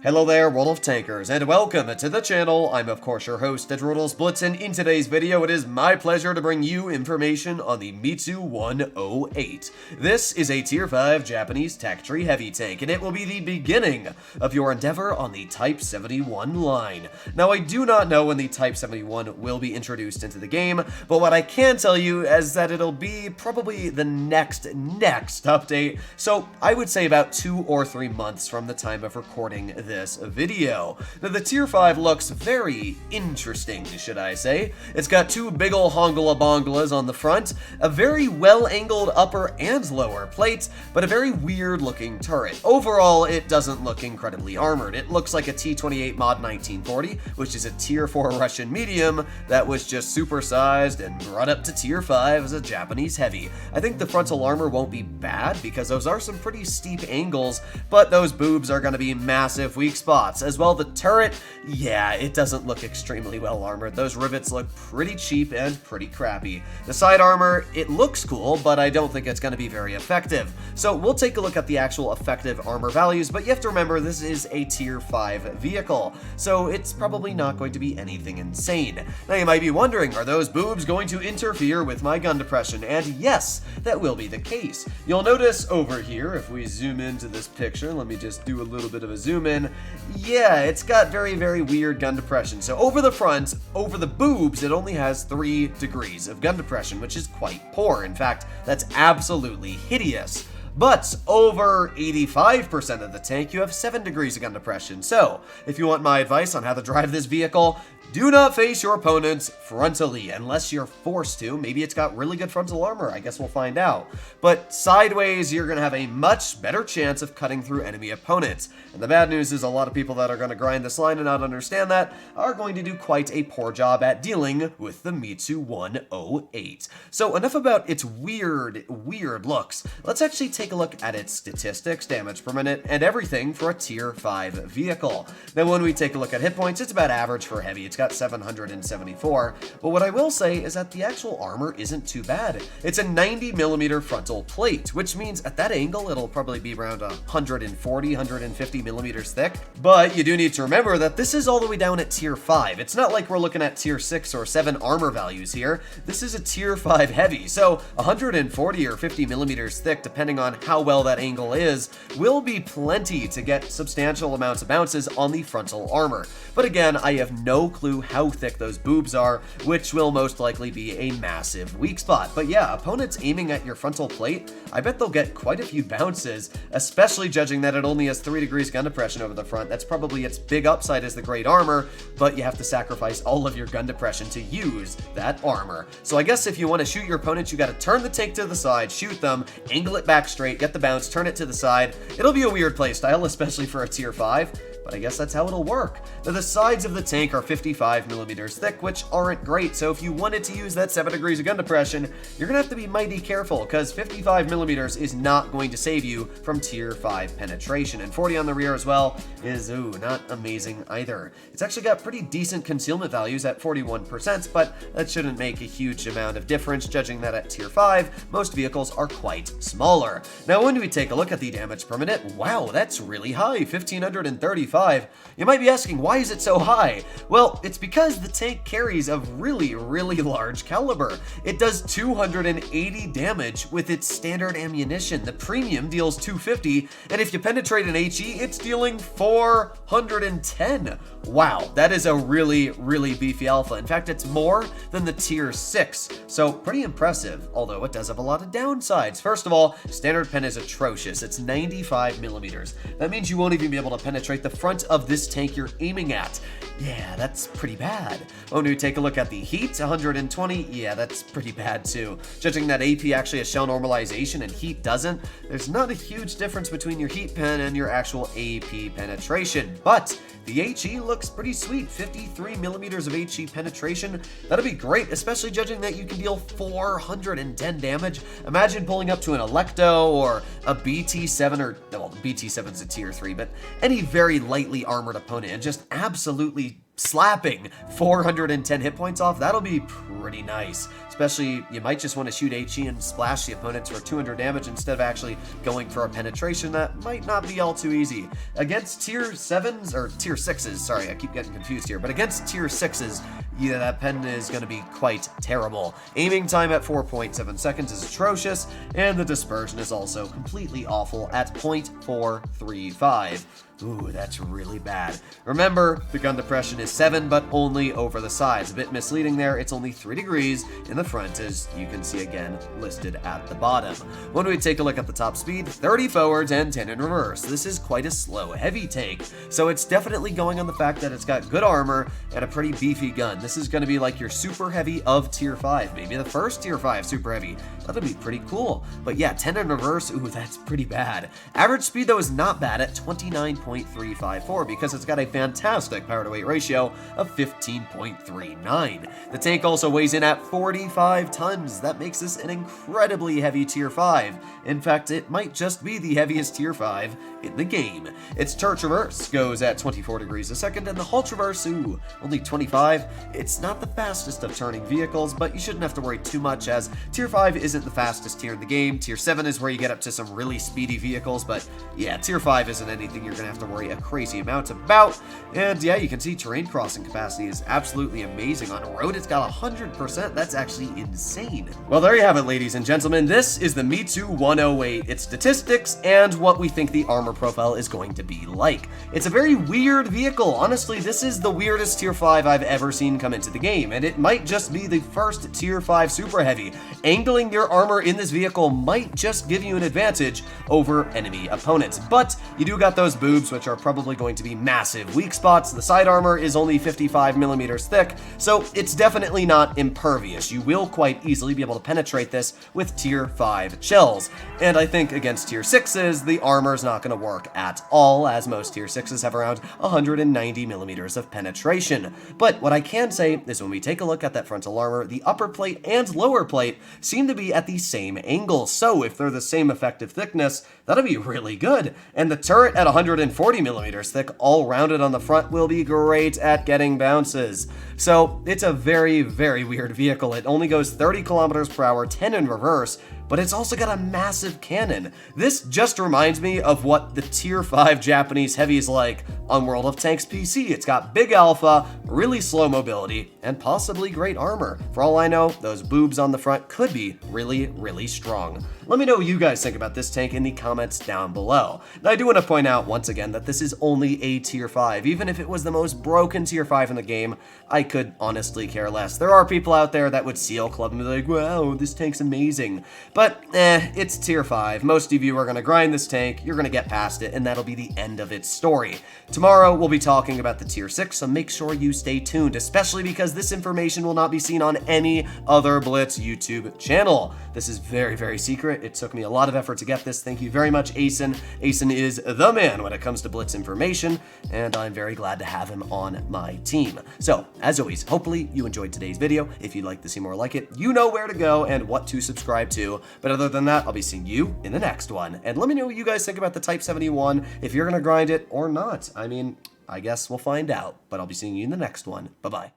Hello there, World of Tankers, and welcome to the channel. I'm of course your host, Droodles, Blitz, and in today's video it is my pleasure to bring you information on the Mitsu 108. This is a Tier 5 Japanese tech tree heavy tank, and it will be the beginning of your endeavor on the Type 71 line. Now I do not know when the Type 71 will be introduced into the game, but what I can tell you is that it'll be probably the next update, so I would say about 2 or 3 months from the time of recording this video. Now the Tier 5 looks very interesting, should I say. It's got two big ol' hongala bongalas on the front, a very well-angled upper and lower plate, but a very weird looking turret. Overall, it doesn't look incredibly armored. It looks like a T-28 Mod 1940, which is a Tier 4 Russian medium that was just supersized and brought up to Tier 5 as a Japanese heavy. I think the frontal armor won't be bad because those are some pretty steep angles, but those boobs are going to be massive weak spots. As well, the turret, yeah, it doesn't look extremely well armored. Those rivets look pretty cheap and pretty crappy. The side armor, it looks cool, but I don't think it's going to be very effective. So we'll take a look at the actual effective armor values, but you have to remember this is a Tier 5 vehicle, so it's probably not going to be anything insane. Now you might be wondering, are those boobs going to interfere with my gun depression? And yes, that will be the case. You'll notice over here, if we zoom into this picture, let me just do a little bit of a zoom in. Yeah, it's got very weird gun depression. So over the front, over the boobs, it only has 3 degrees of gun depression, which is quite poor. In fact, that's absolutely hideous. But over 85% of the tank, you have 7 degrees of gun depression. So, if you want my advice on how to drive this vehicle, do not face your opponents frontally, unless you're forced to. Maybe it's got really good frontal armor, I guess we'll find out. But sideways, you're going to have a much better chance of cutting through enemy opponents. And the bad news is a lot of people that are going to grind this line and not understand that are going to do quite a poor job at dealing with the Mitsu 108. So enough about its weird looks. Let's actually take a look at its statistics, damage per minute, and everything for a Tier 5 vehicle. Now when we take a look at hit points, it's about average for heavy. It's got 774, but what I will say is that the actual armor isn't too bad. It's a 90mm frontal plate, which means at that angle it'll probably be around 140, 150 millimeters thick, but you do need to remember that this is all the way down at Tier 5. It's not like we're looking at Tier 6 or 7 armor values here. This is a Tier 5 heavy, so 140 or 50 millimeters thick, depending on how well that angle is, will be plenty to get substantial amounts of bounces on the frontal armor. But again, I have no clue how thick those boobs are, which will most likely be a massive weak spot. But yeah, opponents aiming at your frontal plate, I bet they'll get quite a few bounces, especially judging that it only has 3 degrees gun depression over the front. That's probably its big upside is the great armor, but you have to sacrifice all of your gun depression to use that armor. So I guess if you want to shoot your opponents, you got to turn the tank to the side, shoot them, angle it back straight, get the bounce, turn it to the side. It'll be a weird playstyle, especially for a Tier 5. But I guess that's how it'll work. Now the sides of the tank are 55 millimeters thick, which aren't great, so if you wanted to use that 7 degrees of gun depression, you're gonna have to be mighty careful, because 55 millimeters is not going to save you from Tier 5 penetration, and 40 on the rear as well is, not amazing either. It's actually got pretty decent concealment values at 41%, but that shouldn't make a huge amount of difference, judging that at Tier 5, most vehicles are quite smaller. Now when we take a look at the damage per minute, wow, that's really high, 1535. You might be asking, why is it so high? Well, it's because the tank carries a really large caliber. It does 280 damage with its standard ammunition. The premium deals 250, and if you penetrate an HE, it's dealing 410. Wow, that is a really beefy alpha. In fact, it's more than the Tier 6, so pretty impressive, although it does have a lot of downsides. First of all, standard pen is atrocious. It's 95 millimeters. That means you won't even be able to penetrate the front of this tank you're aiming at. Yeah, that's pretty bad. When we take a look at the heat, 120, yeah, that's pretty bad too. Judging that AP actually has shell normalization and heat doesn't, there's not a huge difference between your heat pen and your actual AP penetration, but the HE looks pretty sweet, 53 millimeters of HE penetration. That'll be great, especially judging that you can deal 410 damage. Imagine pulling up to an Electo or a BT7, or, well, the BT7's a Tier 3, but any very lightly armored opponent and just absolutely slapping 410 hit points off. That'll be pretty nice. especially you might just want to shoot HE and splash the opponents for 200 damage instead of actually going for a penetration. That might not be all too easy. Against tier 7s, or tier 6s, sorry, I keep getting confused here, but against tier 6s, yeah, that pen is going to be quite terrible. Aiming time at 4.7 seconds is atrocious, and the dispersion is also completely awful at 0.435. Ooh, that's really bad. Remember, the gun depression is 7, but only over the sides. A bit misleading there, it's only 3 degrees in the front, as you can see again listed at the bottom. When we take a look at the top speed, 30 forwards and 10 in reverse. This is quite a slow, heavy take, so it's definitely going on the fact that it's got good armor and a pretty beefy gun. This is going to be like your super heavy of tier 5, maybe the first tier 5 super heavy. That'll be pretty cool. But yeah, 10 in reverse, ooh, that's pretty bad. Average speed, though, is not bad at 29.354 because it's got a fantastic power to weight ratio of 15.39. The tank also weighs in at 45 tons. That makes this an incredibly heavy tier 5. In fact, it might just be the heaviest tier 5 in the game. Its turret traverse goes at 24 degrees a second, and the hull traverse, ooh, only 25. It's not the fastest of turning vehicles, but you shouldn't have to worry too much, as tier 5 isn't the fastest tier in the game. Tier 7 is where you get up to some really speedy vehicles, but yeah, tier 5 isn't anything you're gonna have to worry a crazy amount about. And yeah, you can see terrain crossing capacity is absolutely amazing. On road, it's got 100%. That's actually insane. Well, there you have it, ladies and gentlemen. This is the Mitsu 108, its statistics, and what we think the armor profile is going to be like. It's a very weird vehicle. Honestly, this is the weirdest tier 5 I've ever seen come into the game, and it might just be the first tier 5 super heavy. Angling your armor in this vehicle might just give you an advantage over enemy opponents, but you do got those boobs, which are probably going to be massive weak spots. The side armor is only 55 millimeters thick, so it's definitely not impervious. You will quite easily be able to penetrate this with tier 5 shells, and I think against tier 6s, the armor's not going to work at all, as most tier 6s have around 190 millimeters of penetration. But what I can say is when we take a look at that frontal armor, the upper plate and lower plate seem to be at the same angle, so if they're the same effective thickness, that'll be really good. And the turret at 140 millimeters thick, all rounded on the front, will be great at getting bounces. So it's a very, very weird vehicle. It only goes 30 kilometers per hour, 10 in reverse, but it's also got a massive cannon. This just reminds me of what the tier 5 Japanese heavy is like on World of Tanks PC. It's got big alpha, really slow mobility, and possibly great armor. For all I know, those boobs on the front could be really, really strong. Let me know what you guys think about this tank in the comments down below. Now, I do want to point out once again that this is only a tier 5. Even if it was the most broken tier 5 in the game, I could honestly care less. There are people out there that would seal club and be like, wow, this tank's amazing. But, it's tier 5. Most of you are going to grind this tank, you're going to get past it, and that'll be the end of its story. Tomorrow, we'll be talking about the tier 6, so make sure you stay tuned, especially because this information will not be seen on any other Blitz YouTube channel. This is very, very secret. It took me a lot of effort to get this. Thank you very much, Asen. Asen is the man when it comes to Blitz information, and I'm very glad to have him on my team. So, as always, hopefully you enjoyed today's video. If you'd like to see more like it, you know where to go and what to subscribe to. But other than that, I'll be seeing you in the next one. And let me know what you guys think about the Type 71, if you're going to grind it or not. I mean, I guess we'll find out, but I'll be seeing you in the next one. Bye-bye.